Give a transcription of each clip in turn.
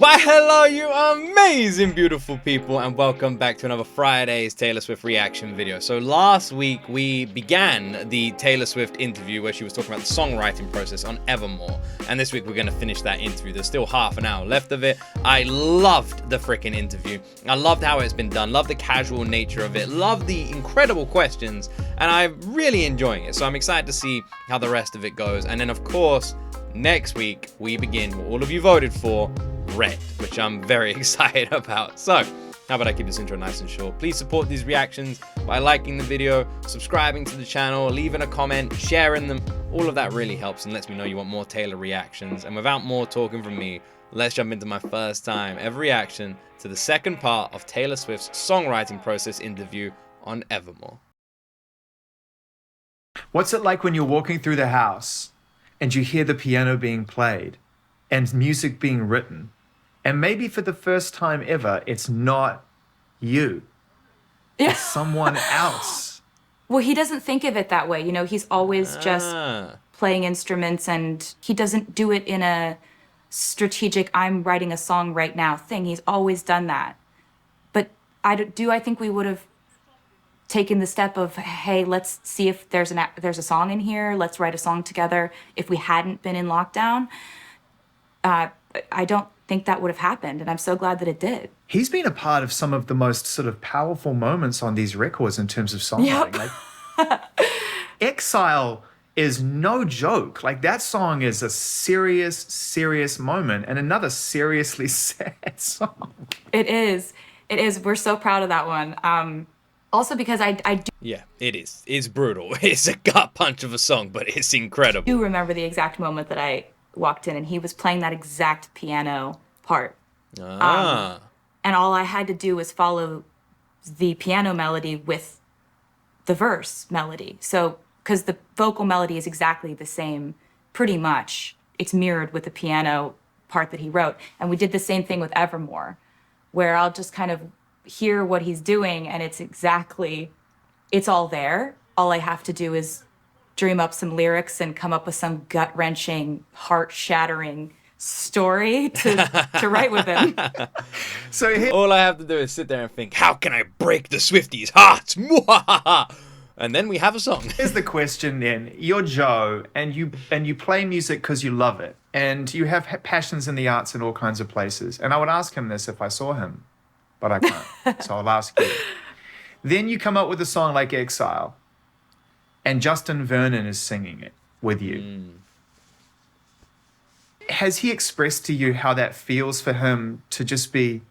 Why hello you amazing beautiful people, and welcome back to another Friday's Taylor Swift reaction video. So last week we began the Taylor Swift interview where she was talking about the songwriting process on Evermore, and this week we're going to finish that interview. There's still half an hour left of it. I loved the freaking interview. I loved how it's been done, loved the casual nature of it, loved the incredible questions, and I'm really enjoying it. So I'm excited to see how the rest of it goes. And then of course next week we begin what all of you voted for, Red, which I'm very excited about. So how about I keep this intro nice and short? Please support these reactions by liking the video, subscribing to the channel, leaving a comment, sharing them. All of that really helps and lets me know you want more Taylor reactions. And without more talking from me, let's jump into my first time ever reaction to the second part of Taylor Swift's songwriting process interview on Evermore. What's it like when you're walking through the house and you hear the piano being played and music being written, and maybe for the first time ever, it's not you, it's someone else? Well, he doesn't think of it that way. You know, he's always just playing instruments, and he doesn't do it in a strategic, I'm writing a song right now thing. He's always done that. But I think we would have taken the step of, hey, let's see if there's a song in here. Let's write a song together. If we hadn't been in lockdown, I don't think that would have happened, and I'm so glad that it did. He's been a part of some of the most sort of powerful moments on these records in terms of songwriting. Like, Exile is no joke. Like, that song is a serious, serious moment and another seriously sad song. It is. It is. We're so proud of that one. Also because I do... Yeah, it is. It's brutal. It's a gut punch of a song, but it's incredible. I do remember the exact moment that I walked in and he was playing that exact piano part. And all I had to do was follow the piano melody with the verse melody. So, because the vocal melody is exactly the same, pretty much. It's mirrored with the piano part that he wrote. And we did the same thing with Evermore, where I'll just kind of hear what he's doing and it's all there. All I have to do is dream up some lyrics and come up with some gut-wrenching, heart-shattering story to write with him. So all I have to do is sit there and think, how can I break the Swifties' hearts? And then we have a song. Here's the question then. You're Joe, and you play music because you love it, and you have passions in the arts in all kinds of places. And I would ask him this if I saw him, but I can't. So I'll ask you. Then you come up with a song like Exile, and Justin Vernon is singing it with you. Has he expressed to you how that feels for him to just be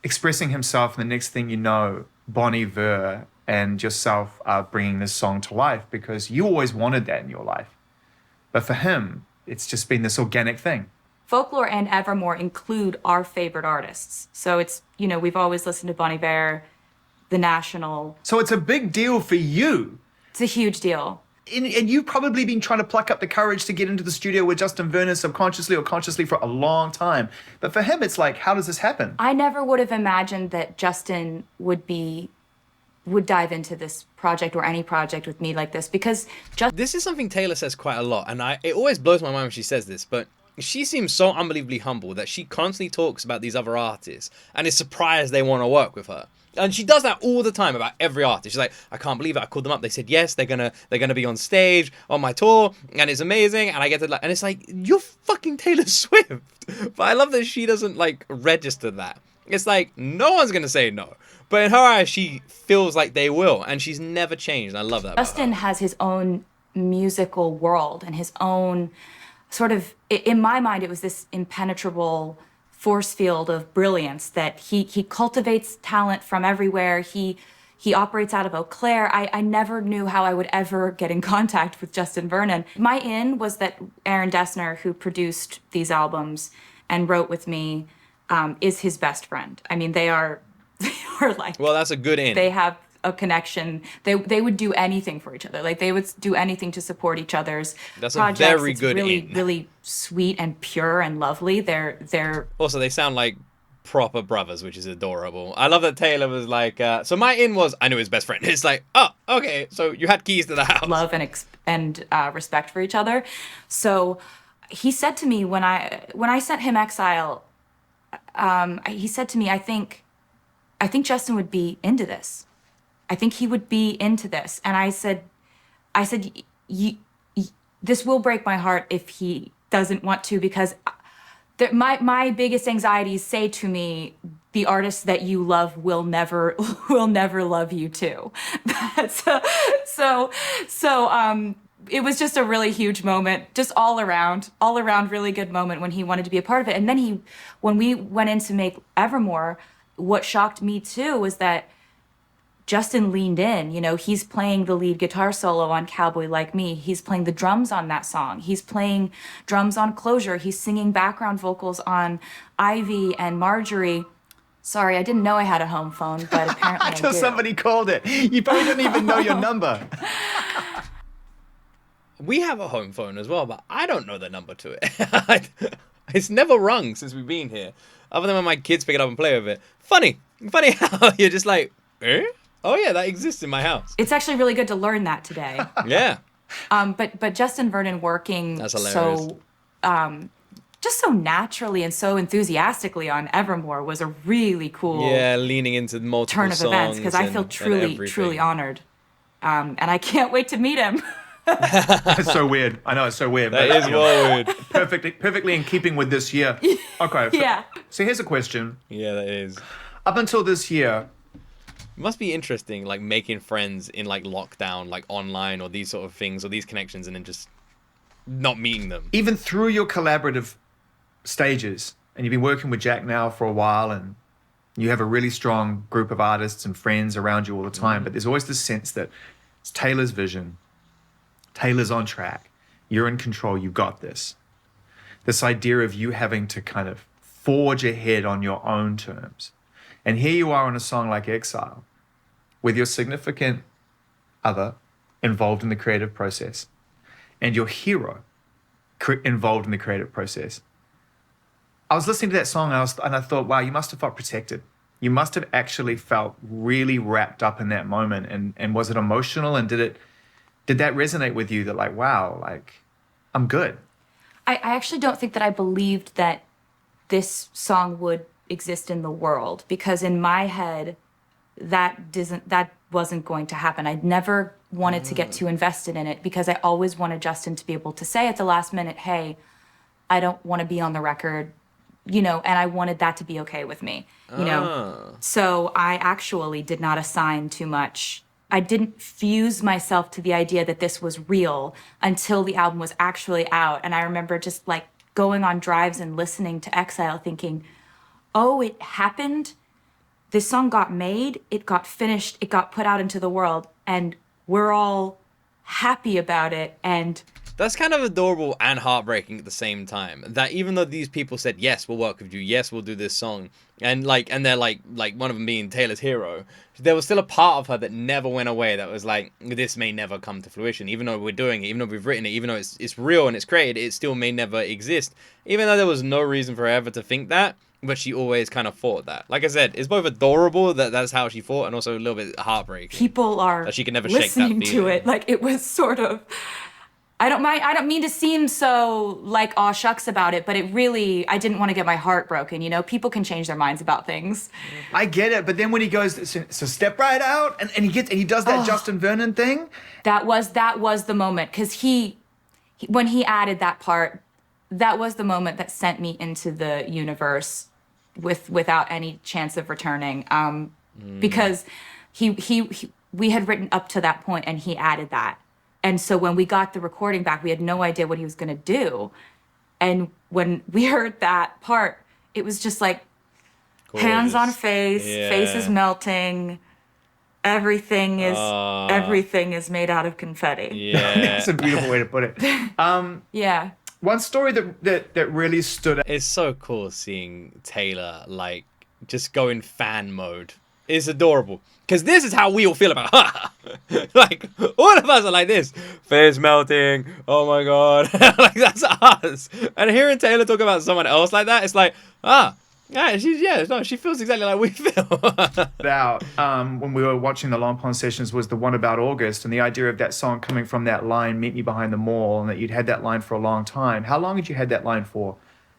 expressing himself, and the next thing you know, Bon Iver and yourself are bringing this song to life because you always wanted that in your life? But for him, it's just been this organic thing. Folklore and Evermore include our favorite artists. So it's, you know, we've always listened to Bon Iver, The National. So it's a big deal for you. It's a huge deal. And you've probably been trying to pluck up the courage to get into the studio with Justin Vernon subconsciously or consciously for a long time. But for him, it's like, how does this happen? I never would have imagined that Justin would dive into this project or any project with me like this, because this is something Taylor says quite a lot, and it always blows my mind when she says this, but she seems so unbelievably humble that she constantly talks about these other artists and is surprised they want to work with her. And she does that all the time about every artist. She's like, I can't believe it. I called them up. They said yes. They're gonna be on stage on my tour, and it's amazing. And I get to and it's like, you're fucking Taylor Swift. But I love that she doesn't like register that. It's like no one's gonna say no, but in her eyes, she feels like they will, and she's never changed. And I love that. Justin has his own musical world and his own sort of. In my mind, it was this impenetrable force field of brilliance that he cultivates talent from everywhere. He operates out of Eau Claire. I never knew how I would ever get in contact with Justin Vernon. My in was that Aaron Dessner, who produced these albums and wrote with me, is his best friend. I mean, they are like... Well, that's a good in. They have a connection. They would do anything for each other. Like, they would do anything to support each other's projects. That's a very good in. Really sweet and pure and lovely. They're also, they sound like proper brothers, which is adorable. I love that Taylor was like, so my in was, I knew his best friend. It's like, oh, okay, so you had keys to the house. Love and respect for each other. So he said to me when I sent him Exile, he said to me, I think Justin would be into this. I think he would be into this. And I said, this will break my heart if he doesn't want to, because my biggest anxieties say to me, the artists that you love will never love you too. So it was just a really huge moment, just all around really good moment when he wanted to be a part of it. And then when we went in to make Evermore, what shocked me too was that Justin leaned in. You know, he's playing the lead guitar solo on Cowboy Like Me. He's playing the drums on that song. He's playing drums on Closure. He's singing background vocals on Ivy and Marjorie. Sorry, I didn't know I had a home phone, but apparently I Until do. somebody called it. You probably don't even know your number. We have a home phone as well, but I don't know the number to it. It's never rung since we've been here, other than when my kids pick it up and play with it. Funny how you're just like, eh? Oh yeah, that exists in my house. It's actually really good to learn that today. Yeah. But Justin Vernon working That's hilarious. just so naturally and so enthusiastically on Evermore was a really cool leaning into multiple turn of songs events, because I feel truly honored. And I can't wait to meet him. It's so weird. I know, it's so weird. That is weird. Perfectly in keeping with this year. Okay. Yeah. So here's a question. Yeah, that is. Up until this year, It must be interesting, like making friends in like lockdown, like online or these sort of things or these connections, and then just not meeting them. even through your collaborative stages, and you've been working with Jack now for a while, and you have a really strong group of artists and friends around you all the time, but there's always this sense that it's Taylor's vision. Taylor's on track. You're in control. You got this. This idea of you having to kind of forge ahead on your own terms. And here you are on a song like Exile, with your significant other involved in the creative process and your hero involved in the creative process. I was listening to that song and I thought, wow, you must have felt protected. You must have actually felt really wrapped up in that moment. And was it emotional? And did that resonate with you that like, wow, like I'm good? I actually don't think that I believed that this song would exist in the world, because in my head, that wasn't going to happen. I'd never wanted to get too invested in it, because I always wanted Justin to be able to say at the last minute, hey, I don't want to be on the record, you know, and I wanted that to be okay with me, you know. So I actually did not assign too much. I didn't fuse myself to the idea that this was real until the album was actually out. And I remember just like going on drives and listening to Exile thinking, oh, it happened. This song got made, it got finished, it got put out into the world, and we're all happy about it. And That's kind of adorable and heartbreaking at the same time. That even though these people said, yes, we'll work with you, yes, we'll do this song, and they're like one of them being Taylor's hero, there was still a part of her that never went away, that was like, this may never come to fruition. Even though we're doing it, even though we've written it, even though it's real and it's created, it still may never exist. Even though there was no reason for her ever to think that, but she always kind of thought that. Like I said, it's both adorable that that's how she thought, and also a little bit heartbreaking. People are that she can never shake that listening to feeling. it. Like it was sort of, I don't mean to seem so like aw shucks about it, but it really, I didn't want to get my heart broken. You know, people can change their minds about things. I get it, but then when he goes, so step right out, and he does that Justin Vernon thing. That was the moment, because he when he added that part, that was the moment that sent me into the universe without any chance of returning. Because we had written up to that point and he added that. And so when we got the recording back, we had no idea what he was going to do. And when we heard that part, it was just like hands on face, faces melting. Everything is made out of confetti. Yeah. That's a beautiful way to put it. Yeah. One story that really stood out. It's so cool seeing Taylor like just go in fan mode. It's adorable, because this is how we all feel about her. Like all of us are like this, face melting. Oh my god, like that's us. And hearing Taylor talk about someone else like that, it's like she feels exactly like we feel. Out when we were watching the Long Pond sessions was the one about August, and the idea of that song coming from that line, "Meet Me Behind the Mall," and that you'd had that line for a long time. How long had you had that line for?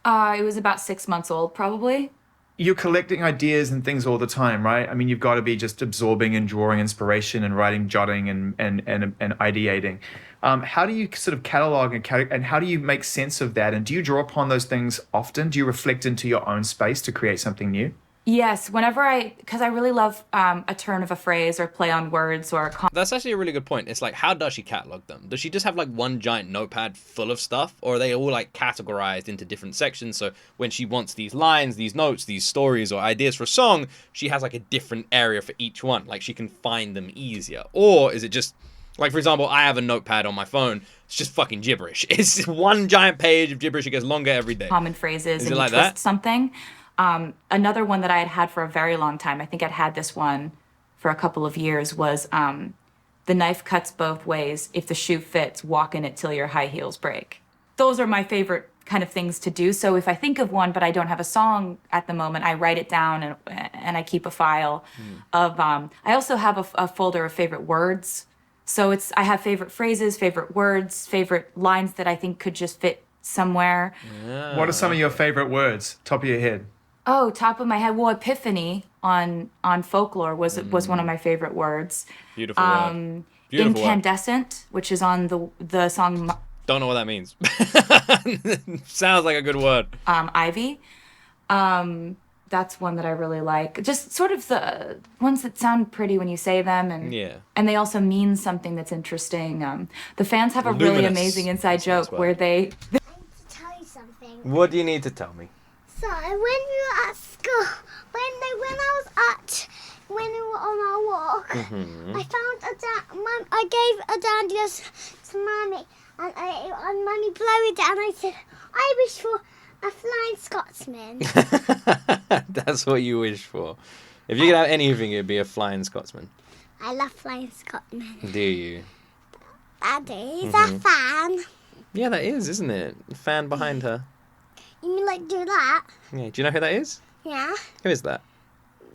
It was about 6 months old, probably. you're collecting ideas and things all the time, right? I mean, you've got to be just absorbing and drawing inspiration and writing, jotting, and ideating. How do you sort of catalog and how do you make sense of that? And do you draw upon those things often? Do you reflect into your own space to create something new? Yes, because I really love a turn of a phrase or play on words or That's actually a really good point. It's like, how does she catalog them? Does she just have like one giant notepad full of stuff, or are they all like categorized into different sections? So when she wants these lines, these notes, these stories or ideas for a song, she has like a different area for each one. Like she can find them easier. Or is it just like, for example, I have a notepad on my phone. It's just fucking gibberish. It's one giant page of gibberish. It gets longer every day. common phrases and you like twist that? something. Another one that I had for a very long time, I think I'd had this one for a couple of years, was the knife cuts both ways. If the shoe fits, walk in it till your high heels break. Those are my favorite kind of things to do. So if I think of one, but I don't have a song at the moment, I write it down and I keep a file of, I also have a folder of favorite words. So I have favorite phrases, favorite words, favorite lines that I think could just fit somewhere. Yeah. What are some of your favorite words, top of your head? Oh, top of my head. Well, epiphany on folklore was one of my favorite words. Beautiful word. Beautiful Incandescent, which is on the song Don't know what that means. Sounds like a good word. Ivy. That's one that I really like. Just sort of the ones that sound pretty when you say them, and they also mean something that's interesting. The fans have a really amazing inside joke where they. I need to tell you something. What do you need to tell me? So when we were at school, when we were on our walk, I found I gave a dandelion to Mummy, and Mummy blew it out, and I said, I wish for a flying Scotsman. That's what you wish for. If you could have anything, it'd be a flying Scotsman. I love flying Scotsman. Do you? Daddy, is that a fan? Yeah, that is, isn't it? Fan behind her. You mean like do that? Yeah. Do you know who that is? Yeah. Who is that?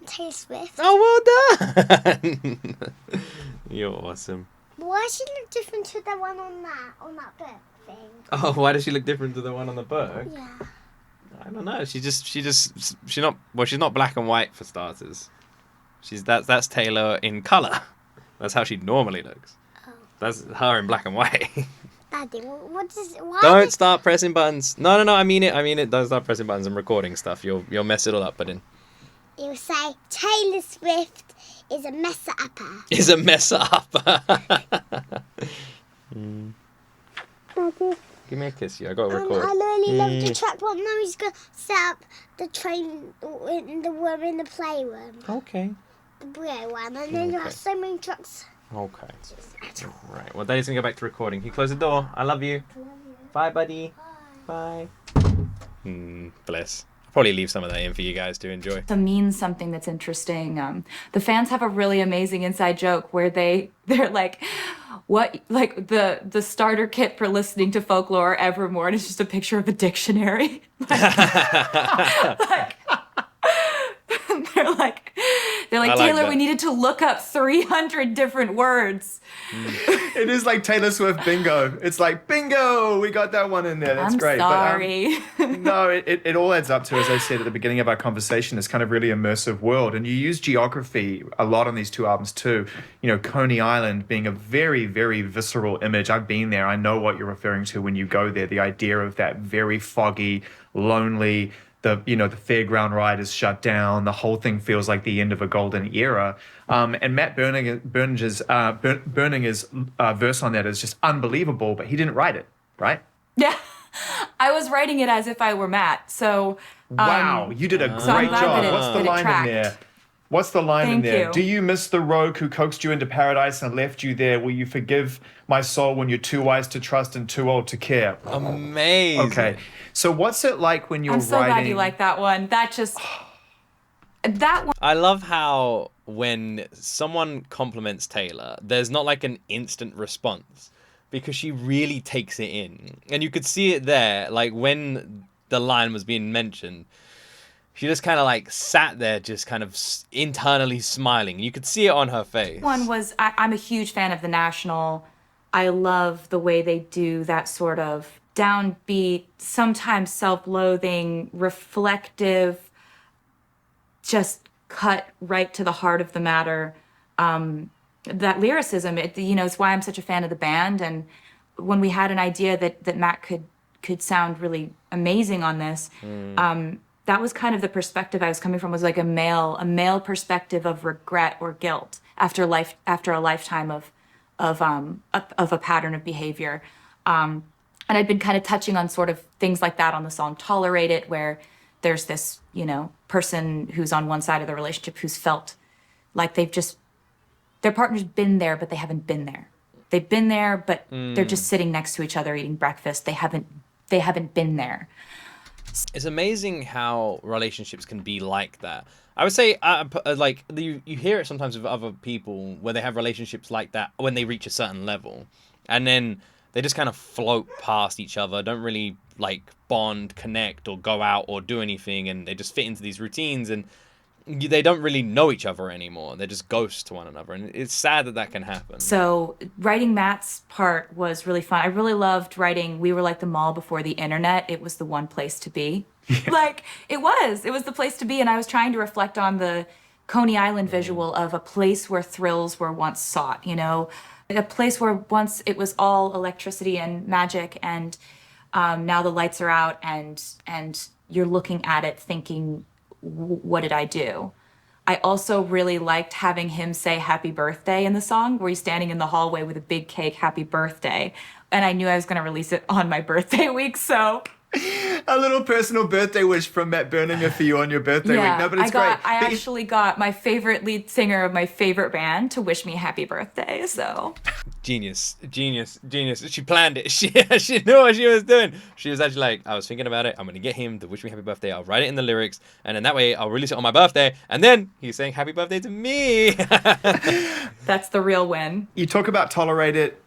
Taylor Swift. Oh, well done! You're awesome. But why does she look different to the one on that book thing? Oh, why does she look different to the one on the book? Yeah. I don't know. She's not black and white for starters. That's Taylor in color. That's how she normally looks. Oh. That's her in black and white. Daddy, why? Don't start pressing buttons. No. I mean it. Don't start pressing buttons and recording stuff. You'll mess it all up. But You say Taylor Swift is a messer upper. Is a messer upper. Daddy. Give me a kiss, I got to record. I really love the track. What Mummy's gonna set up the train in the playroom. Okay. The blue one, and then you have so many trucks. Okay. Right. Well, Daddy's gonna go back to recording. Can you close the door? I love you. I love you. Bye, buddy. Bye. Bless. I'll probably leave some of that in for you guys to enjoy. To mean something that's interesting. The fans have a really amazing inside joke where they're like, what, like the starter kit for listening to folklore Evermore, and it's just a picture of a dictionary. They're like, Taylor, that. We needed to look up 300 different words. It is like Taylor Swift bingo. It's like, bingo, we got that one in there. That's I'm great. sorry. But, no, it all adds up to, as I said at the beginning of our conversation, this kind of really immersive world. And you use geography a lot on these two albums too. You know, Coney Island being a very, very visceral image. I've been there. I know what you're referring to when you go there. The idea of that very foggy, lonely, the fairground ride is shut down. The whole thing feels like the end of a golden era. And Matt Berninger's verse on that is just unbelievable, but he didn't write it, right? Yeah. I was writing it as if I were Matt. So wow, you did a so I'm great glad job. that What's the that it line in tracked. there? What's the line in Thank there? you. Do you miss the rogue who coaxed you into paradise and left you there? Will you forgive my soul when you're too wise to trust and too old to care? Amazing. Okay. So what's it like when you're I'm so writing? glad you like that one. That one. I love how when someone compliments Taylor, there's not like an instant response because she really takes it in. And you could see it there, like when the line was being mentioned, she just kind of like sat there just kind of internally smiling. You could see it on her face. One was, I'm a huge fan of The National. I love the way they do that sort of downbeat, sometimes self-loathing, reflective, just cut right to the heart of the matter. That lyricism, it's why I'm such a fan of the band. And when we had an idea that Matt could sound really amazing on this, that was kind of the perspective I was coming from, was like a male perspective of regret or guilt after a lifetime of a pattern of behavior. And I'd been kind of touching on sort of things like that on the song Tolerate It, where there's this, person who's on one side of the relationship who's felt like their partner's been there, but they haven't been there. They've been there, but they're just sitting next to each other eating breakfast. They haven't been there. It's amazing how relationships can be like that. I would say, you hear it sometimes with other people where they have relationships like that when they reach a certain level, and then they just kind of float past each other, don't really bond, connect, or go out or do anything, and they just fit into these routines, and they don't really know each other anymore. They're just ghosts to one another, and it's sad that can happen. So writing Matt's part was really fun. I really loved writing We Were Like the Mall Before the Internet. It was the one place to be. Yeah. It was the place to be, and I was trying to reflect on the Coney Island visual of a place where thrills were once sought, a place where once it was all electricity and magic, and now the lights are out, and you're looking at it thinking, what did I do? I also really liked having him say happy birthday in the song, where he's standing in the hallway with a big cake, happy birthday. And I knew I was going to release it on my birthday week, so... A little personal birthday wish from Matt Berninger for you on your birthday week. No, but it's great. I actually got my favorite lead singer of my favorite band to wish me happy birthday, so... Genius. She planned it. She knew what she was doing. She was actually like, I was thinking about it. I'm going to get him to wish me happy birthday. I'll write it in the lyrics. And then that way I'll release it on my birthday. And then he's saying happy birthday to me. That's the real win. You talk about Tolerate It.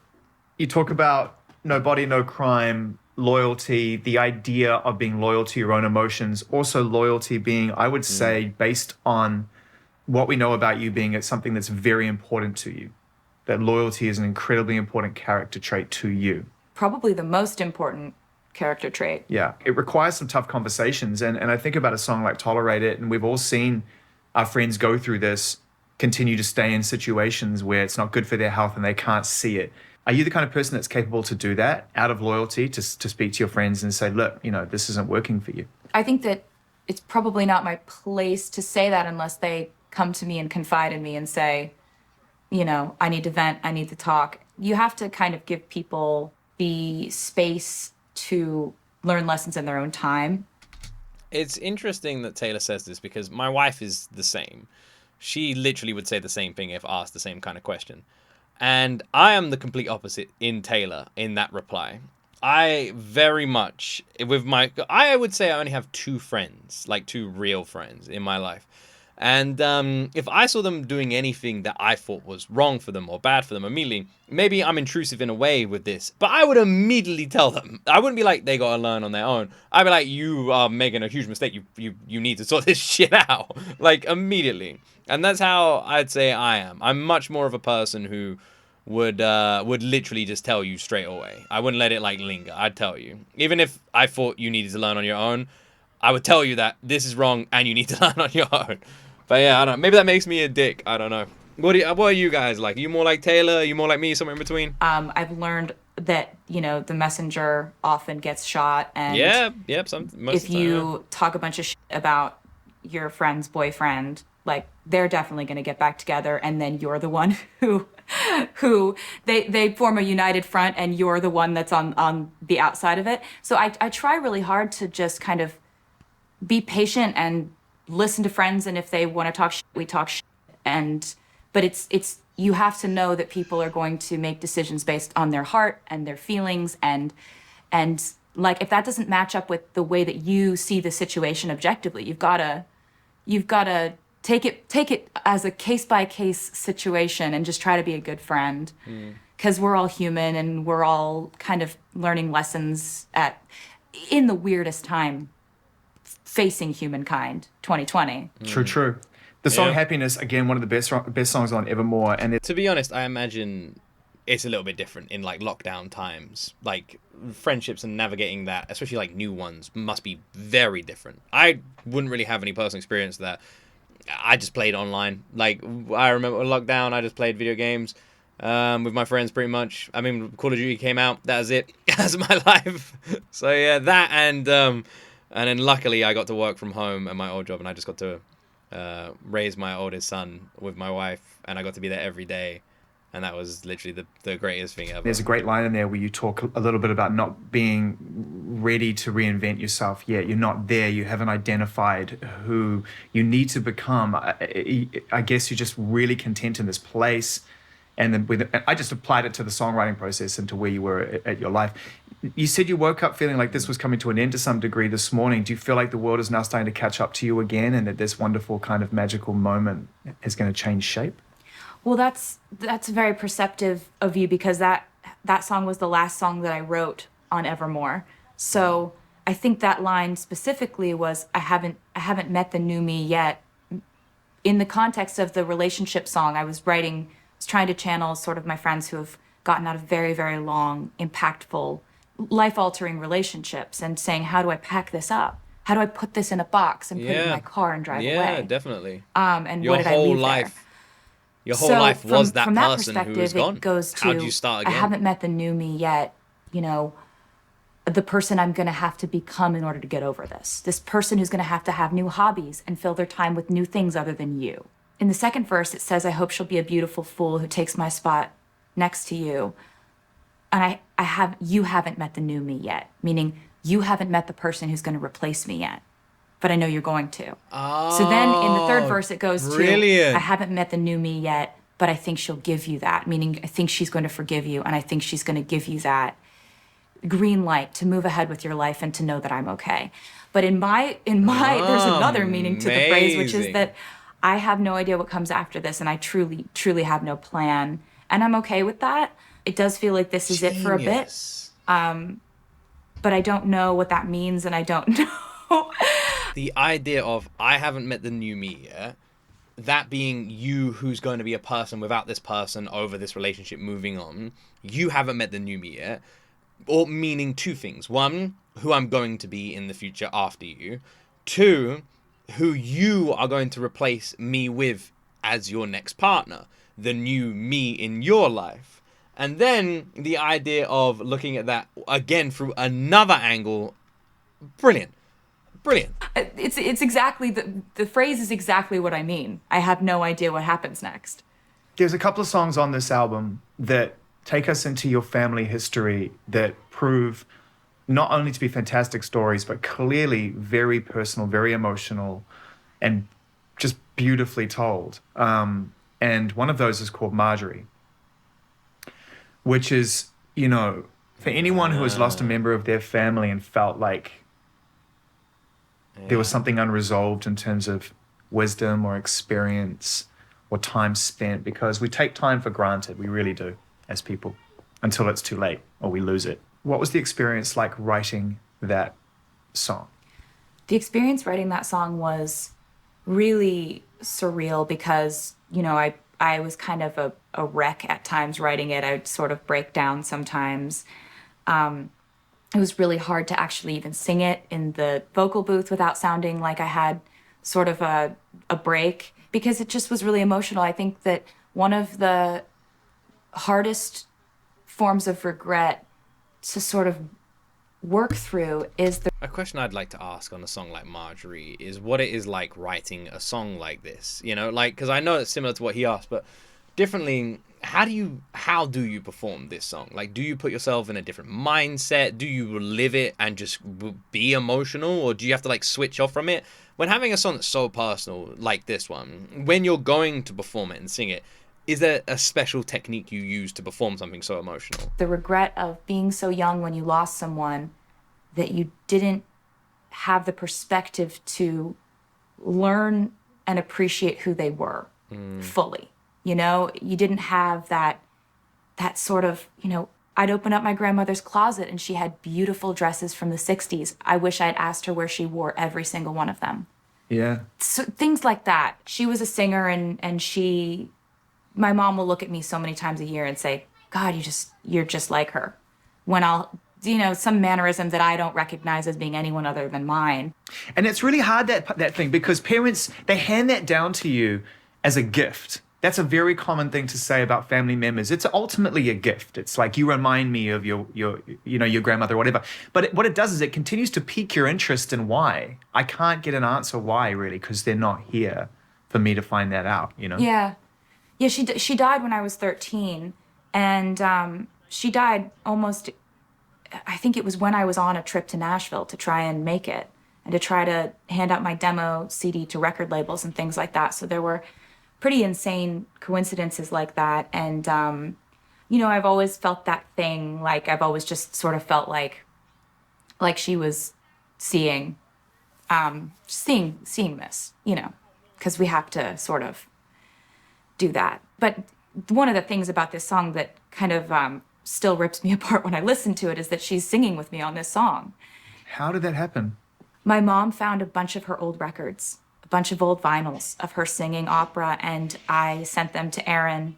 You talk about No Body, No Crime, loyalty, the idea of being loyal to your own emotions. Also loyalty being, I would say, based on what we know about you, being something that's very important to you. That loyalty is an incredibly important character trait to you. Probably the most important character trait. Yeah, it requires some tough conversations. And I think about a song like Tolerate It, and we've all seen our friends go through this, continue to stay in situations where it's not good for their health and they can't see it. Are you the kind of person that's capable to do that out of loyalty, to speak to your friends and say, look, this isn't working for you? I think that it's probably not my place to say that unless they come to me and confide in me and say, I need to vent, I need to talk. You have to kind of give people the space to learn lessons in their own time. It's interesting that Taylor says this, because my wife is the same. She literally would say the same thing if asked the same kind of question. And I am the complete opposite in Taylor in that reply. I very much, I would say I only have two friends, two real friends in my life. And if I saw them doing anything that I thought was wrong for them or bad for them immediately, maybe I'm intrusive in a way with this, but I would immediately tell them. I wouldn't be like, they got to learn on their own. I'd be like, you are making a huge mistake. You need to sort this shit out. Immediately. And that's how I'd say I am. I'm much more of a person who would literally just tell you straight away. I wouldn't let it linger. I'd tell you. Even if I thought you needed to learn on your own, I would tell you that this is wrong and you need to learn on your own. But yeah, I don't know. Maybe that makes me a dick. I don't know. What are you guys like? Are you more like Taylor? Are you more like me? Somewhere in between? I've learned that, the messenger often gets shot. And if you talk a bunch of shit about your friend's boyfriend, they're definitely going to get back together, and then you're the one who they form a united front, and you're the one that's on the outside of it. So I try really hard to just kind of be patient and listen to friends, and if they want to talk shit, we talk shit. But it's you have to know that people are going to make decisions based on their heart and their feelings, and if that doesn't match up with the way that you see the situation objectively, you've got to take it as a case-by-case situation and just try to be a good friend, because we're all human and we're all kind of learning lessons in the weirdest time facing humankind, 2020. True. The song Happiness, again, one of the best songs on Evermore. And to be honest, I imagine it's a little bit different in lockdown times. Friendships and navigating that, especially new ones, must be very different. I wouldn't really have any personal experience of that. I just played online. Like, I remember lockdown, I just played video games with my friends pretty much. I mean, Call of Duty came out. That was it. That's my life. So yeah, that and then luckily I got to work from home at my old job, and I just got to raise my oldest son with my wife, and I got to be there every day. And that was literally the greatest thing ever. There's a great line in there where you talk a little bit about not being ready to reinvent yourself yet. You're not there. You haven't identified who you need to become. I guess you're just really content in this place. And then I just applied it to the songwriting process and to where you were at your life. You said you woke up feeling like this was coming to an end to some degree this morning. Do you feel like the world is now starting to catch up to you again, and that this wonderful kind of magical moment is going to change shape? Well, that's very perceptive of you, because that song was the last song that I wrote on Evermore. So I think that line specifically was, I haven't met the new me yet. In the context of the relationship song, I was trying to channel sort of my friends who have gotten out of very, very long, impactful, life-altering relationships, and saying, how do I pack this up? How do I put this in a box and put it in my car and drive away? Yeah, definitely. And Your what did I whole leave life. there? Your whole life was that from that person who was perspective, gone. it goes to, how'd you start again? I haven't met the new me yet, you know, the person I'm going to have to become in order to get over this. This person who's going to have new hobbies and fill their time with new things other than you. In the second verse, it says, I hope she'll be a beautiful fool who takes my spot next to you. And you haven't met the new me yet, meaning you haven't met the person who's going to replace me yet. But I know you're going to. Oh, so then in the third verse, it goes brilliant. to, I haven't met the new me yet, but I think she'll give you that. Meaning, I think she's going to forgive you, and I think she's going to give you that green light to move ahead with your life and to know that I'm okay. But in my, there's another meaning to the phrase, which is that I have no idea what comes after this, and I truly, truly have no plan. And I'm okay with that. It does feel like this is it for a bit. But I don't know what that means, and I don't know. The idea of, I haven't met the new me yet, that being you who's going to be a person without this person over this relationship moving on, you haven't met the new me yet, or meaning two things. One, who I'm going to be in the future after you. Two, who you are going to replace me with as your next partner, the new me in your life. And then the idea of looking at that again through another angle, brilliant. Brilliant. It's exactly, the phrase is exactly what I mean. I have no idea what happens next. There's a couple of songs on this album that take us into your family history that prove not only to be fantastic stories, but clearly very personal, very emotional, and just beautifully told. And one of those is called Marjorie, which is, you know, for anyone who has lost a member of their family and felt like there was something unresolved in terms of wisdom or experience or time spent, because we take time for granted. We really do as people until it's too late or we lose it. What was the experience like writing that song? The experience writing that song was really surreal because, you know, I was kind of a wreck at times writing it. I'd sort of break down sometimes. It was really hard to actually even sing it in the vocal booth without sounding like I had sort of a break, because it just was really emotional. I think that one of the hardest forms of regret to sort of work through is a question I'd like to ask on a song like Marjorie is what it is like writing a song like this, you know, like, because I know it's similar to what he asked, but differently. How do you perform this song? Like, do you put yourself in a different mindset? Do you live it and just be emotional, or do you have to like switch off from it? When having a song that's so personal like this one, when you're going to perform it and sing it, is there a special technique you use to perform something so emotional? The regret of being so young when you lost someone that you didn't have the perspective to learn and appreciate who they were fully. You know, you didn't have that sort of, you know, I'd open up my grandmother's closet and she had beautiful dresses from the 60s. I wish I'd asked her where she wore every single one of them. Yeah. So, things like that. She was a singer and my mom will look at me so many times a year and say, God, you're just like her. When I'll some mannerism that I don't recognize as being anyone other than mine. And it's really hard, that thing, because parents, they hand that down to you as a gift. That's a very common thing to say about family members. It's ultimately a gift. It's like, you remind me of your grandmother or whatever. But what it does is it continues to pique your interest in why. I can't get an answer why, really, because they're not here for me to find that out, Yeah. Yeah, she died when I was 13. And she died almost, I think it was when I was on a trip to Nashville to try and make it and to try to hand out my demo CD to record labels and things like that. So there were pretty insane coincidences like that. And, I've always felt that thing, like I've always just sort of felt like she was seeing this, because we have to sort of do that. But one of the things about this song that kind of still rips me apart when I listen to it is that she's singing with me on this song. How did that happen? My mom found a bunch of her old records, a bunch of old vinyls of her singing opera, and I sent them to Aaron,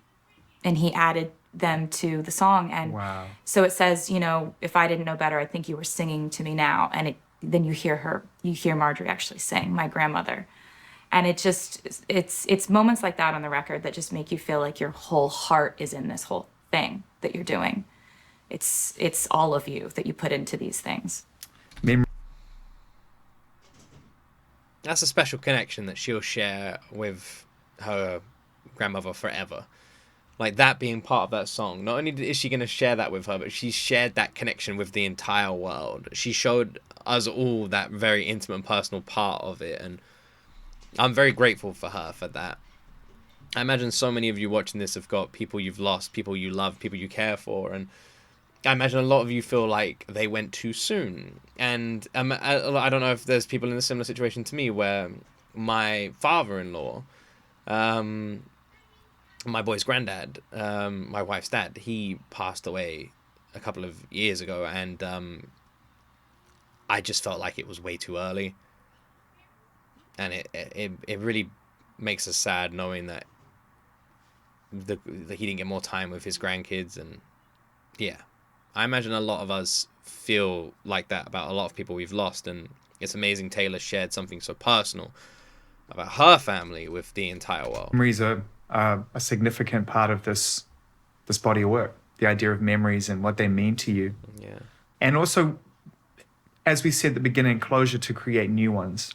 and he added them to the song. And wow. So it says, if I didn't know better, I think you were singing to me now. And then you hear Marjorie actually sing, my grandmother. And it's moments like that on the record that just make you feel like your whole heart is in this whole thing that you're doing. It's all of you that you put into these things. That's a special connection that she'll share with her grandmother forever. Like, that being part of that song. Not only is she going to share that with her, but she shared that connection with the entire world. She showed us all that very intimate and personal part of it, and I'm very grateful for her for that. I imagine so many of you watching this have got people you've lost, people you love, people you care for, and I imagine a lot of you feel like they went too soon. And I don't know if there's people in a similar situation to me, where my father-in-law, my boy's granddad, my wife's dad, he passed away a couple of years ago, and I just felt like it was way too early. And it really makes us sad knowing that he didn't get more time with his grandkids. And yeah, I imagine a lot of us feel like that about a lot of people we've lost. And it's amazing Taylor shared something so personal about her family with the entire world. Memories are a significant part of this body of work. The idea of memories and what they mean to you. Yeah. And also, as we said at the beginning, closure to create new ones.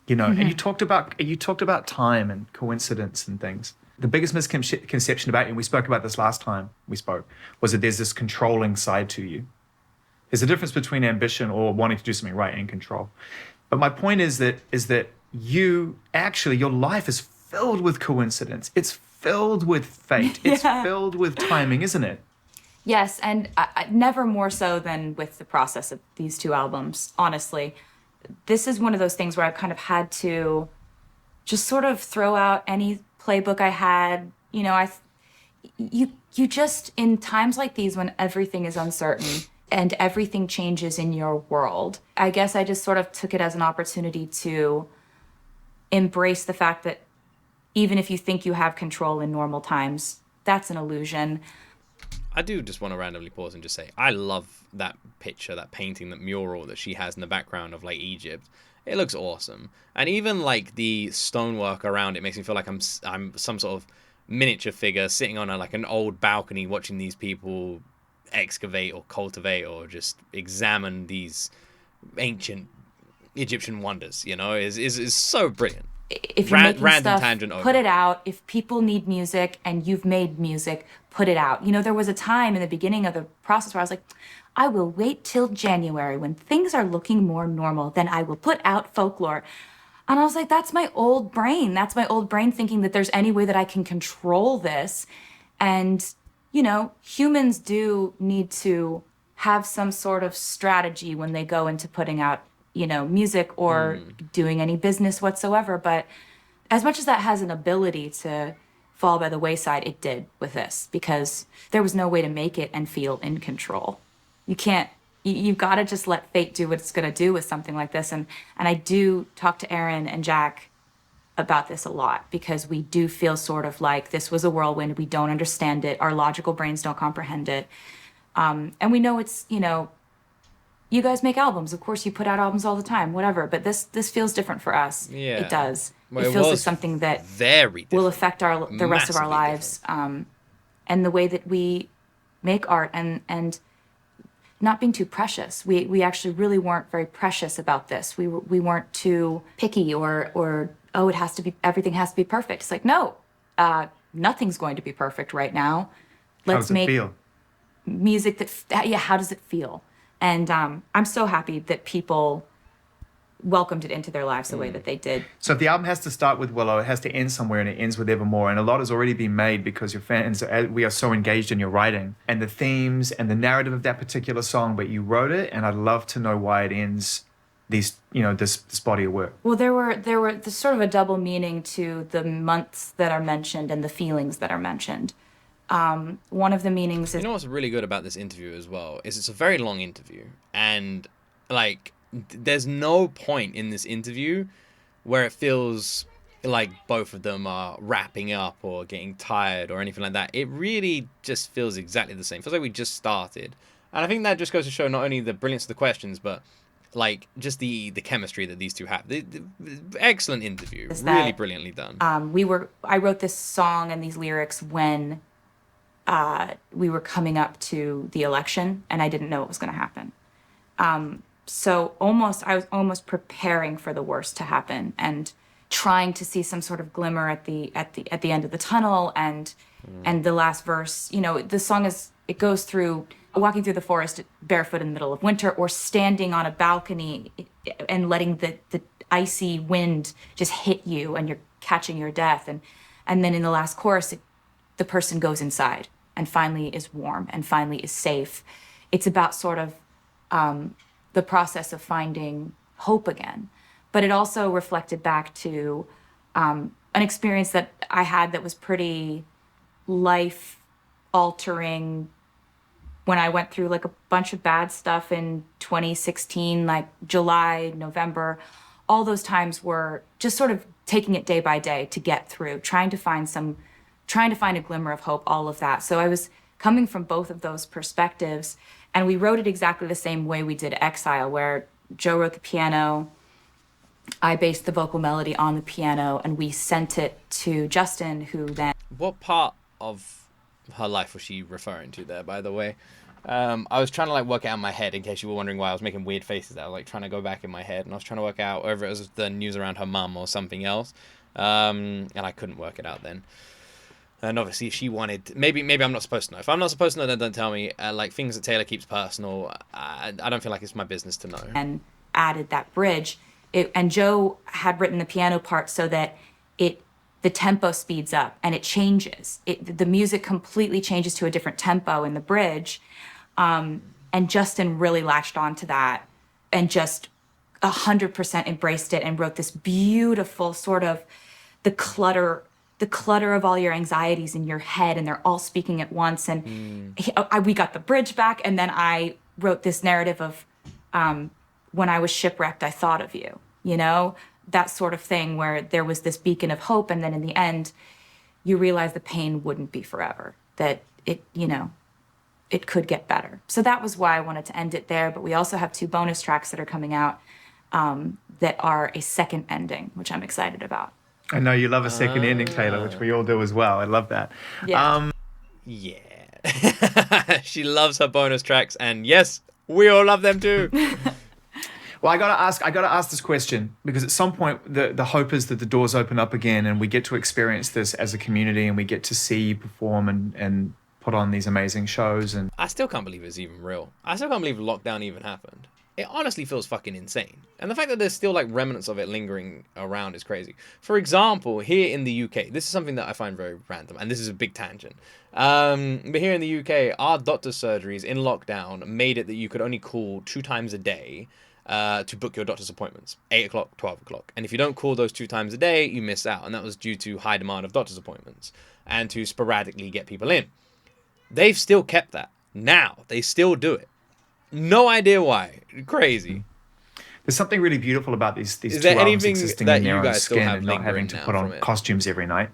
And you talked about time and coincidence and things. The biggest misconception about you, and we spoke about this last time we spoke, was that there's this controlling side to you. There's a difference between ambition or wanting to do something right and control. But my point is that you actually, your life is filled with coincidence. It's filled with fate. It's filled with timing, isn't it? Yes, and I never more so than with the process of these two albums, honestly. This is one of those things where I've kind of had to just sort of throw out any playbook I had. You just, in times like these when everything is uncertain and everything changes in your world, I guess I just sort of took it as an opportunity to embrace the fact that even if you think you have control in normal times, that's an illusion. I do just want to randomly pause and just say, I love that picture, that painting, that mural that she has in the background of, like, Egypt. It looks awesome. And even, like, the stonework around it makes me feel like I'm some sort of miniature figure sitting on an old balcony watching these people excavate or cultivate or just examine these ancient Egyptian wonders, is so brilliant. If you're making stuff, put it out. If people need music and you've made music, put it out. There was a time in the beginning of the process where I was like, I will wait till January when things are looking more normal, then I will put out folklore. And I was like, that's my old brain. That's my old brain thinking that there's any way that I can control this. And, humans do need to have some sort of strategy when they go into putting out music or doing any business whatsoever. But as much as that has an ability to fall by the wayside, it did with this, because there was no way to make it and feel in control. You've got to just let fate do what it's going to do with something like this. And I do talk to Aaron and Jack about this a lot, because we do feel sort of like this was a whirlwind. We don't understand it. Our logical brains don't comprehend it. And we know it's, you guys make albums. Of course, you put out albums all the time, whatever. But this feels different for us. Yeah. It does. Well, it feels like something that will affect the rest of our lives. And the way that we make art and not being too precious. We actually really weren't very precious about this. We weren't too picky or everything has to be perfect. It's like, no, nothing's going to be perfect right now. Let's make music how does it feel? And I'm so happy that people welcomed it into their lives the way that they did. So if the album has to start with Willow, it has to end somewhere, and it ends with Evermore. And a lot has already been made because your fans, we are so engaged in your writing and the themes and the narrative of that particular song. But you wrote it, and I'd love to know why it ends this body of work. Well, there were there's sort of a double meaning to the months that are mentioned and the feelings that are mentioned. One of the meanings is... You know what's really good about this interview as well is it's a very long interview, and there's no point in this interview where it feels like both of them are wrapping up or getting tired or anything like that. It really just feels exactly the same. It feels like we just started. And I think that just goes to show not only the brilliance of the questions, but just the chemistry that these two have. The excellent interview. Really brilliantly done. I wrote this song and these lyrics when we were coming up to the election, and I didn't know what was going to happen. So I was almost preparing for the worst to happen and trying to see some sort of glimmer at the end of the tunnel. And the last verse, the song it goes through walking through the forest barefoot in the middle of winter, or standing on a balcony and letting the icy wind just hit you and you're catching your death. And then in the last chorus, the person goes inside and finally is warm and finally is safe. It's about sort of the process of finding hope again. But it also reflected back to an experience that I had that was pretty life-altering when I went through a bunch of bad stuff in 2016, July, November. All those times were just sort of taking it day by day to get through, trying to find a glimmer of hope, all of that. So I was coming from both of those perspectives. And we wrote it exactly the same way we did Exile, where Joe wrote the piano, I based the vocal melody on the piano, and we sent it to Justin, who then... What part of her life was she referring to there, by the way? I was trying to work it out in my head, in case you were wondering why I was making weird faces. I was trying to go back in my head, and I was trying to work out whether it was the news around her mum or something else. And I couldn't work it out then. And obviously, if she wanted... Maybe I'm not supposed to know. If I'm not supposed to know, then don't tell me. Things that Taylor keeps personal, I don't feel like it's my business to know. And added that bridge. And Joe had written the piano part so that the tempo speeds up and it changes. The music completely changes to a different tempo in the bridge. And Justin really latched onto that and just 100% embraced it and wrote this beautiful sort of the clutter of all your anxieties in your head, and they're all speaking at once. And we got the bridge back, and then I wrote this narrative of when I was shipwrecked, I thought of you, that sort of thing, where there was this beacon of hope, and then in the end, you realize the pain wouldn't be forever, that it could get better. So that was why I wanted to end it there. But we also have 2 bonus tracks that are coming out that are a second ending, which I'm excited about. I know you love a second ending, Taylor, which we all do as well. I love that. Yeah. Yeah. She loves her bonus tracks, and yes, we all love them too. Well, I gotta ask this question, because at some point the hope is that the doors open up again and we get to experience this as a community, and we get to see you perform and put on these amazing shows. And I still can't believe it's even real. I still can't believe lockdown even happened. It honestly feels fucking insane. And the fact that there's still remnants of it lingering around is crazy. For example, here in the UK, this is something that I find very random, and this is a big tangent. But here in the UK, our doctor's surgeries in lockdown made it that you could only call 2 times a day to book your doctor's appointments, 8 o'clock, 12 o'clock. And if you don't call those 2 times a day, you miss out. And that was due to high demand of doctor's appointments and to sporadically get people in. They've still kept that. Now, they still do it. No idea why. Crazy. There's something really beautiful about these Is 2 there albums anything existing that in their you own guys still skin have and not having to lingering put now on from it? costumes every night.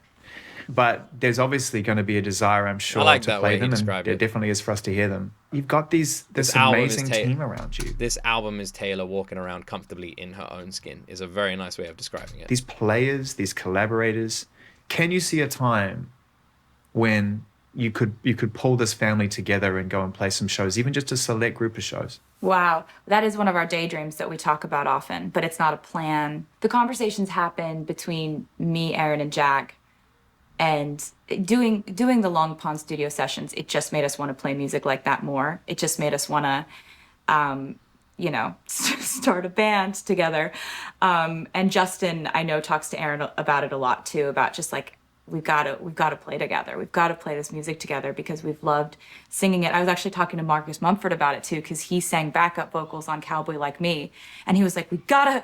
But there's obviously going to be a desire, I'm sure, like to that play way he them, and described there it. definitely is for us to hear them. You've got this album is amazing team around you. This album is Taylor walking around comfortably in her own skin, is a very nice way of describing it. These players, these collaborators. Can you see a time when you could pull this family together and go and play some shows, even just a select group of shows? Wow, that is one of our daydreams that we talk about often, but it's not a plan. The conversations happen between me, Aaron, and Jack, and doing the Long Pond studio sessions, it just made us want to play music like that more. It just made us want to, start a band together. And Justin, I know, talks to Aaron about it a lot too, about just like, we've got to play together. We've got to play this music together because we've loved singing it. I was actually talking to Marcus Mumford about it too, because he sang backup vocals on Cowboy Like Me, and he was like, we gotta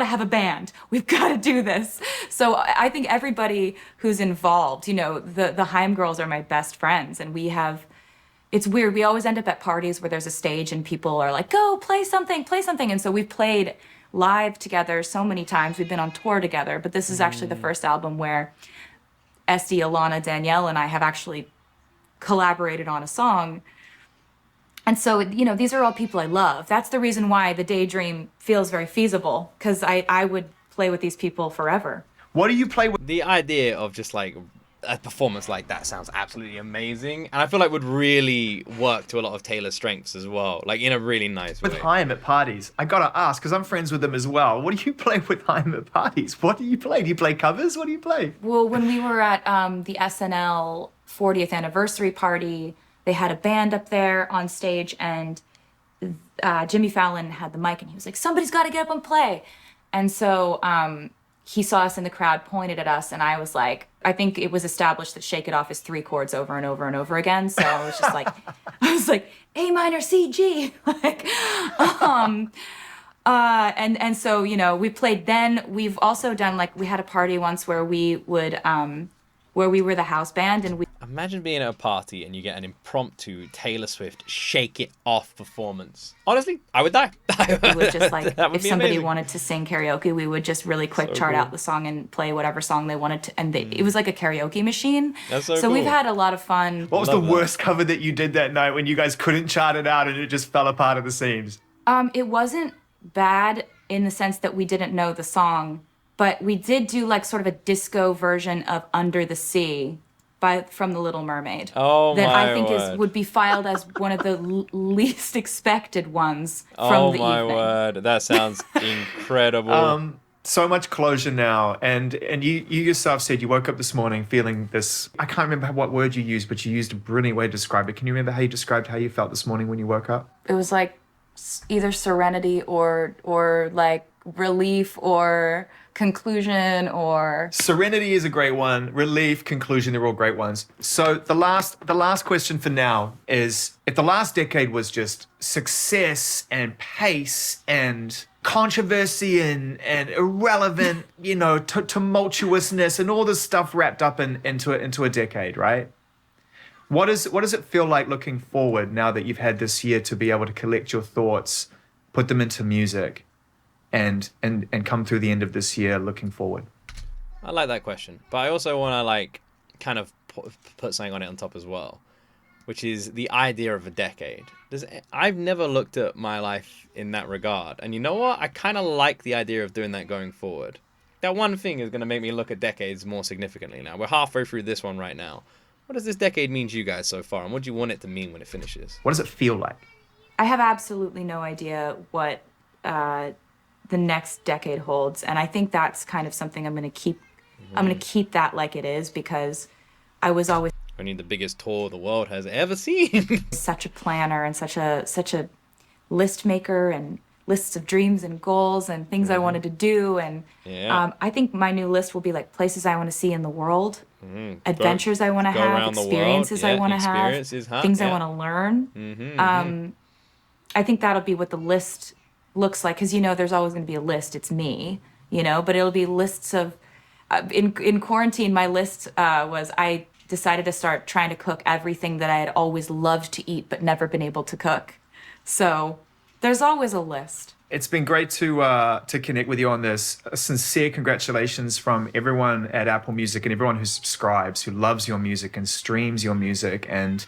have a band. We've got to do this. So I think everybody who's involved, the Haim girls are my best friends, and it's weird. We always end up at parties where there's a stage and people are like, go play something. And so we've played live together so many times. We've been on tour together, but this is actually the first album where Esty, Alana, Danielle, and I have actually collaborated on a song. And so, these are all people I love. That's the reason why the Daydream feels very feasible, because I would play with these people forever. What do you play with? The idea of just like a performance like that sounds absolutely amazing, and I feel like would really work to a lot of Taylor's strengths as well, like in a really nice way. With Haim at parties, I gotta ask, because I'm friends with them as well. What do you play with Haim at parties? What do you play? Do you play covers? What do you play? Well, when we were at the SNL 40th anniversary party, they had a band up there on stage, and Jimmy Fallon had the mic, and he was like, somebody's got to get up and play. And so he saw us in the crowd, pointed at us, and I was like, I think it was established that Shake It Off is 3 chords over and over and over again. So I was just like, A minor, C, G. And so, we played then. We've also done, we had a party once where we would, where we were the house band, and we... Imagine being at a party and you get an impromptu Taylor Swift Shake It Off performance. Honestly, I would die. We would just if somebody amazing. wanted to sing karaoke, we would just really quick chart out the song and play whatever song they wanted to. And it was like a karaoke machine. That's so cool. we've had a lot of fun. What was the worst cover that you did that night when you guys couldn't chart it out and it just fell apart at the seams? It wasn't bad in the sense that we didn't know the song, but we did do sort of a disco version of Under the Sea from The Little Mermaid. Oh, that my I think word. would be filed as one of the least expected ones from Oh the my evening. word, that sounds incredible. So much closure now, and you yourself said you woke up this morning feeling this. I can't remember what word you used, but you used a brilliant way to describe it. Can you remember how you described how you felt this morning when you woke up? It was like either serenity or like relief or conclusion or... Serenity is a great one. Relief, conclusion, they're all great ones. So the last question for now is, if the last decade was just success and pace and controversy and irrelevant, tumultuousness and all this stuff wrapped up into a decade, right? What does it feel like looking forward now that you've had this year to be able to collect your thoughts, put them into music, and come through the end of this year looking forward? I like that question, but I also want to kind of put something on it on top as well, which is the idea of a decade. I've never looked at my life in that regard, and you know what? I kind of like the idea of doing that going forward. That one thing is going to make me look at decades more significantly now. We're halfway through this one right now. What does this decade mean to you guys so far, and what do you want it to mean when it finishes? What does it feel like? I have absolutely no idea what the next decade holds, and I think that's kind of something I'm going to keep. I'm going to keep that like it is, because I was always Only the biggest tour the world has ever seen. such a planner and such a list maker, and lists of dreams and goals and things I wanted to do, and I think my new list will be places I want to see in the world, adventures I want to have, experiences I want to have, things I want to learn. I think that'll be what the list looks like, because there's always going to be a list. It's me, but it'll be lists of in quarantine. My list was, I decided to start trying to cook everything that I had always loved to eat but never been able to cook. So there's always a list. It's been great to connect with you on this. Sincere congratulations from everyone at Apple Music and everyone who subscribes, who loves your music and streams your music. And,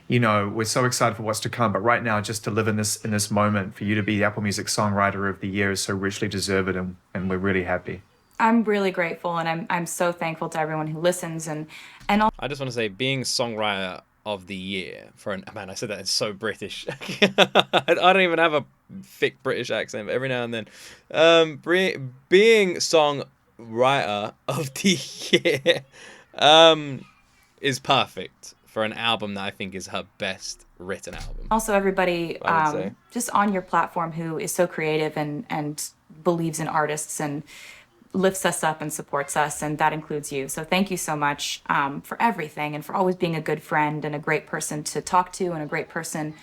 you know, we're so excited for what's to come. But right now, just to live in this moment, for you to be the Apple Music Songwriter of the Year is so richly deserved, and we're really happy. I'm really grateful, and I'm so thankful to everyone who listens. And I just want to say, being Songwriter of the Year for man, I said that it's so British. I don't even have a thick British accent, but every now and then, being Songwriter of the Year is perfect for an album that I think is her best written album. also everybody just on your platform who is so creative and believes in artists and lifts us up and supports us, and that includes you. So thank you so much for everything, and for always being a good friend and a great person to talk to, and a great person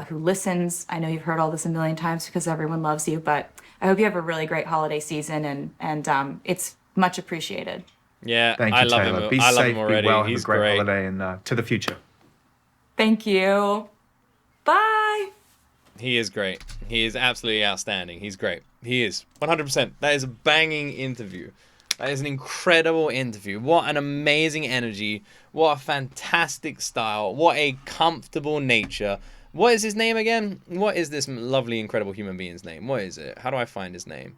who listens. I know you've heard all this a million times because everyone loves you, but I hope you have a really great holiday season, and it's much appreciated. Yeah, Thank you, I love Taylor. him. Be I love safe, him already. be well, have He's a great great. holiday, and to the future. Thank you. Bye. He is great. He is absolutely outstanding. He's great. He is 100%. That is a banging interview. That is an incredible interview. What an amazing energy. What a fantastic style. What a comfortable nature. What is his name again? What is this lovely, incredible human being's name? What is it? How do I find his name?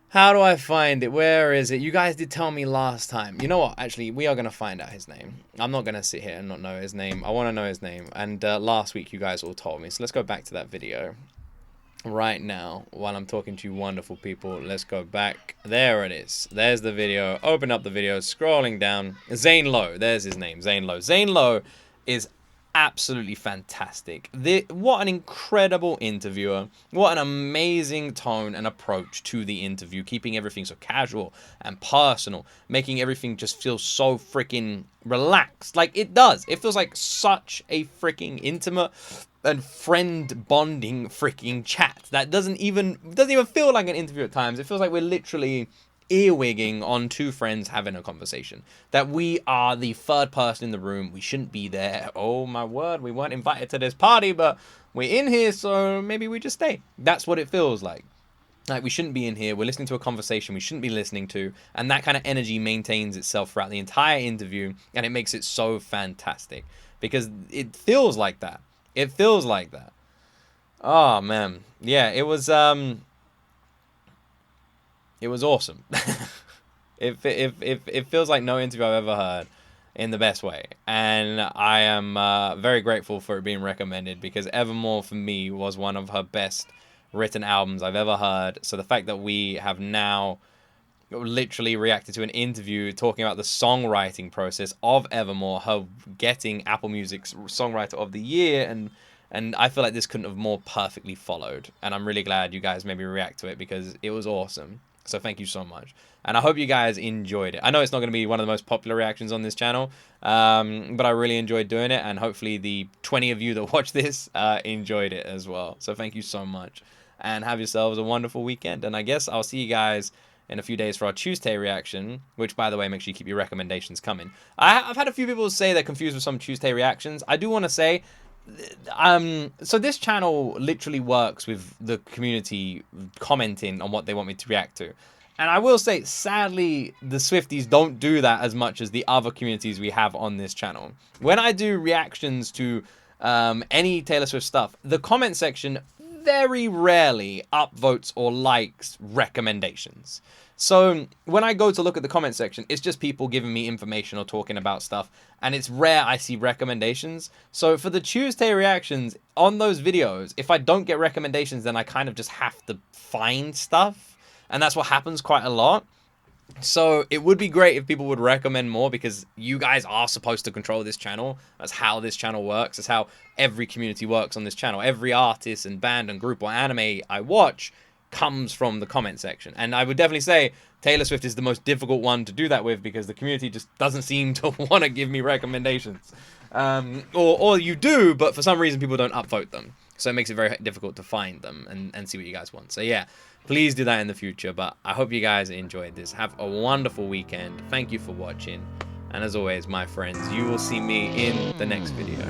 How do I find it? Where is it? You guys did tell me last time. You know what? Actually, we are going to find out his name. I'm not going to sit here and not know his name. I want to know his name. And last week, you guys all told me. So let's go back to that video right now while I'm talking to you wonderful people. Let's go back. There it is. There's the video. Open up the video. Scrolling down. Zane Lowe. There's his name. Zane Lowe. Zane Lowe is absolutely fantastic. What an incredible interviewer. What an amazing tone and approach to the interview, keeping everything so casual and personal, making everything just feel so freaking relaxed. Like it does. It feels like such a freaking intimate and friend bonding freaking chat that doesn't even feel like an interview at times. It feels like we're literally earwigging on two friends having a conversation, that we are the third person in the room. We shouldn't be there. Oh my word, we weren't invited to this party, but we're in here, so maybe we just stay. That's what it feels like we shouldn't be in here. We're listening to a conversation we shouldn't be listening to, and that kind of energy maintains itself throughout the entire interview, and it makes it so fantastic because it feels like that. It feels like that. Oh man, yeah, it was awesome. It feels like no interview I've ever heard in the best way. And I am very grateful for it being recommended, because Evermore for me was one of her best written albums I've ever heard. So the fact that we have now literally reacted to an interview talking about the songwriting process of Evermore, her getting Apple Music's Songwriter of the Year, and I feel like this couldn't have more perfectly followed. And I'm really glad you guys made me react to it, because it was awesome. So thank you so much. And I hope you guys enjoyed it. I know it's not going to be one of the most popular reactions on this channel, but I really enjoyed doing it. And hopefully the 20 of you that watch this enjoyed it as well. So thank you so much. And have yourselves a wonderful weekend. And I guess I'll see you guys in a few days for our Tuesday reaction, which, by the way, make sure you keep your recommendations coming. I've had a few people say they're confused with some Tuesday reactions. I do want to say, so this channel literally works with the community commenting on what they want me to react to. And I will say, sadly, the Swifties don't do that as much as the other communities we have on this channel. When I do reactions to any Taylor Swift stuff, the comment section very rarely upvotes or likes recommendations. So when I go to look at the comment section, it's just people giving me information or talking about stuff, and it's rare I see recommendations. So for the Tuesday reactions on those videos, if I don't get recommendations, then I kind of just have to find stuff, and that's what happens quite a lot. So it would be great if people would recommend more, because you guys are supposed to control this channel. That's how this channel works. That's how every community works on this channel. Every artist and band and group or anime I watch comes from the comment section. And I would definitely say Taylor Swift is the most difficult one to do that with, because the community just doesn't seem to want to give me recommendations. Or you do, but for some reason people don't upvote them. So it makes it very difficult to find them and see what you guys want. So yeah, please do that in the future. But I hope you guys enjoyed this. Have a wonderful weekend. Thank you for watching. And as always, my friends, you will see me in the next video.